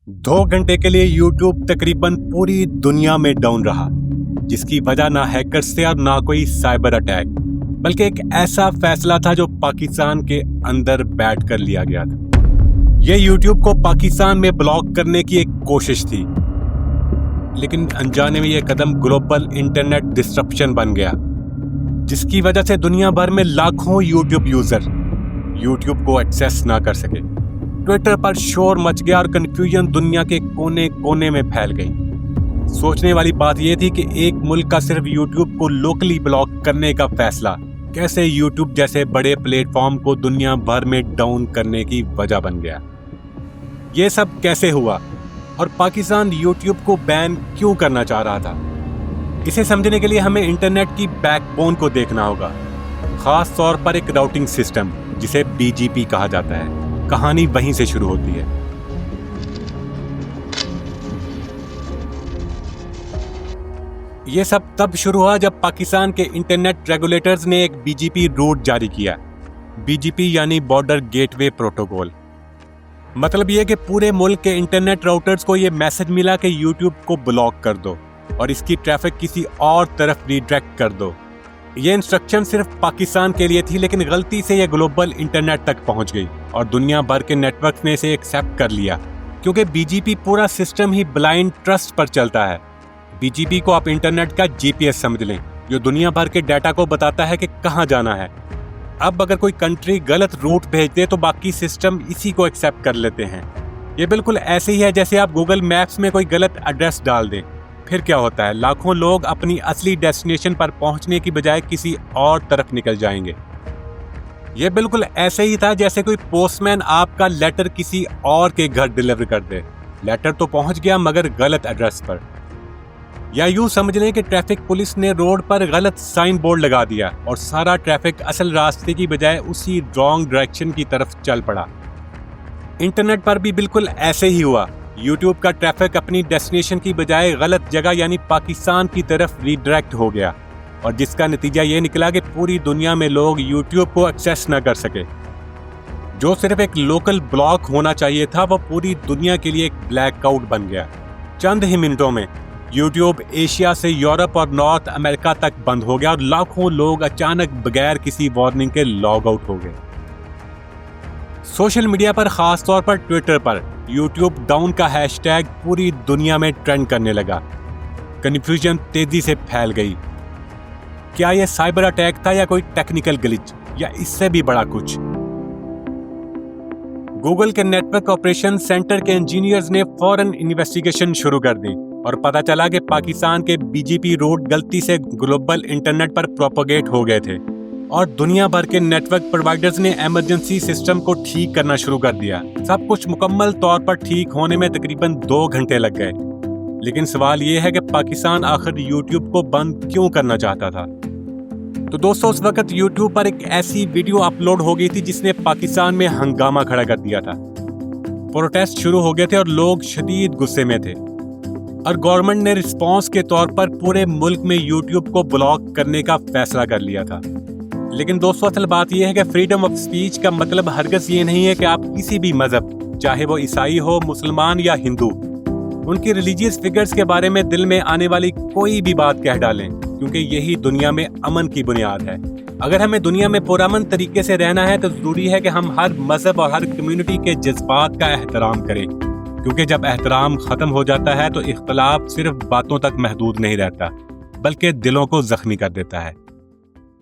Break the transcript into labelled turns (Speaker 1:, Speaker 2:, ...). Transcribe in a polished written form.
Speaker 1: 2 घंटे के लिए यूट्यूब तकरीबन पूरी दुनिया में डाउन रहा, जिसकी वजह ना हैकर्स थे और ना कोई साइबर अटैक, बल्कि एक ऐसा फैसला था जो पाकिस्तान के अंदर बैठ कर लिया गया था। ये यूट्यूब को पाकिस्तान में ब्लॉक करने की एक कोशिश थी, लेकिन अनजाने में ये कदम ग्लोबल इंटरनेट डिस्ट्रप्शन बन गया, जिसकी वजह से दुनिया भर में लाखों यूट्यूब यूजर यूट्यूब को एक्सेस ना कर सके। ट्विटर पर शोर मच गया और कंफ्यूजन दुनिया के कोने कोने में फैल गई। सोचने वाली बात यह थी कि एक मुल्क का सिर्फ यूट्यूब को लोकली ब्लॉक करने का फैसला कैसे यूट्यूब जैसे बड़े प्लेटफॉर्म को दुनिया भर में डाउन करने की वजह बन गया। ये सब कैसे हुआ और पाकिस्तान यूट्यूब को बैन क्यों करना चाह रहा था? इसे समझने के लिए हमें इंटरनेट की बैकबोन को देखना होगा, खास तौर पर एक राउटिंग सिस्टम जिसे BGP कहा जाता है। कहानी वहीं से शुरू होती है। यह सब तब शुरू हुआ जब पाकिस्तान के इंटरनेट रेगुलेटर्स ने एक BGP रूट जारी किया। BGP यानी बॉर्डर गेटवे प्रोटोकॉल। मतलब यह कि पूरे मुल्क के इंटरनेट राउटर्स को यह मैसेज मिला कि यूट्यूब को ब्लॉक कर दो और इसकी ट्रैफिक किसी और तरफ रिडायरेक्ट कर दो। ये इंस्ट्रक्शन सिर्फ पाकिस्तान के लिए थी, लेकिन गलती से ये ग्लोबल इंटरनेट तक पहुंच गई और दुनिया भर के नेटवर्क ने इसे एक्सेप्ट कर लिया, क्योंकि BGP पूरा सिस्टम ही ब्लाइंड ट्रस्ट पर चलता है। BGP को आप इंटरनेट का GPS समझ लें, जो दुनिया भर के डाटा को बताता है कि कहाँ जाना है। अब अगर कोई कंट्री गलत रूट भेज दे तो बाकी सिस्टम इसी को एक्सेप्ट कर लेते हैं। ये बिल्कुल ऐसे ही है जैसे आप गूगल मैप्स में कोई गलत एड्रेस डाल दें, फिर क्या होता है, लाखों लोग अपनी असली डेस्टिनेशन पर पहुंचने की बजाय किसी और तरफ निकल जाएंगे। यह बिल्कुल ऐसे ही था जैसे कोई पोस्टमैन आपका लेटर किसी और के घर डिलीवर कर दे। लेटर तो पहुंच गया मगर गलत एड्रेस पर। या यूं समझ लें कि ट्रैफिक पुलिस ने रोड पर गलत साइन बोर्ड लगा दिया और सारा ट्रैफिक असल रास्ते की बजाय उसी रॉन्ग डायरेक्शन की तरफ चल पड़ा। इंटरनेट पर भी बिल्कुल ऐसे ही हुआ। यूट्यूब का ट्रैफिक अपनी डेस्टिनेशन की बजाय गलत जगह यानी पाकिस्तान की तरफ रीडायरेक्ट हो गया, और जिसका नतीजा ये निकला कि पूरी दुनिया में लोग यूट्यूब को एक्सेस न कर सके। जो सिर्फ एक लोकल ब्लॉक होना चाहिए था, वो पूरी दुनिया के लिए एक ब्लैकआउट बन गया। चंद ही मिनटों में यूट्यूब एशिया से यूरोप और नॉर्थ अमेरिका तक बंद हो गया और लाखों लोग अचानक बगैर किसी वार्निंग के लॉग आउट हो गए। सोशल मीडिया पर, खास तौर पर ट्विटर पर, यूट्यूब डाउन का हैशटैग पूरी दुनिया में ट्रेंड करने लगा। कन्फ्यूजन तेजी से फैल गई। क्या यह साइबर अटैक था या कोई टेक्निकल ग्लिच, या इससे भी बड़ा कुछ? गूगल के नेटवर्क ऑपरेशन सेंटर के इंजीनियर्स ने फौरन इन्वेस्टिगेशन शुरू कर दी और पता चला कि पाकिस्तान के BGP रूट गलती से ग्लोबल इंटरनेट पर प्रोपेगेट हो गए थे और दुनिया भर के नेटवर्क प्रोवाइडर्स ने इमरजेंसी सिस्टम को ठीक करना शुरू कर दिया। सब कुछ मुकम्मल तौर पर ठीक होने में तकरीबन 2 घंटे लग गए। लेकिन सवाल ये है कि पाकिस्तान आखिर यूट्यूब को बंद क्यों करना चाहता था? तो दोस्तों, उस वक्त यूट्यूब पर एक ऐसी वीडियो अपलोड हो गई थी जिसने पाकिस्तान में हंगामा खड़ा कर दिया था। प्रोटेस्ट शुरू हो गए थे और लोग शदीद गुस्से में थे, और गवर्नमेंट ने रिस्पॉन्स के तौर पर पूरे मुल्क में यूट्यूब को ब्लॉक करने का फैसला कर लिया था। लेकिन दोस्तों, असल बात यह है कि फ्रीडम ऑफ स्पीच का मतलब हरगिज़ ये नहीं है कि आप किसी भी मजहब, चाहे वो ईसाई हो, मुसलमान या हिंदू, उनकी रिलीजियस फिगर्स के बारे में दिल में आने वाली कोई भी बात कह डालें, क्योंकि यही दुनिया में अमन की बुनियाद है। अगर हमें दुनिया में पुरअमन तरीके से रहना है तो जरूरी है कि हम हर मजहब और हर कम्युनिटी के जज्बात का एहतराम करें, क्योंकि जब एहतराम खत्म हो जाता है तो इख्तलाफ सिर्फ बातों तक महदूद नहीं रहता, बल्कि दिलों को जख्मी कर देता है।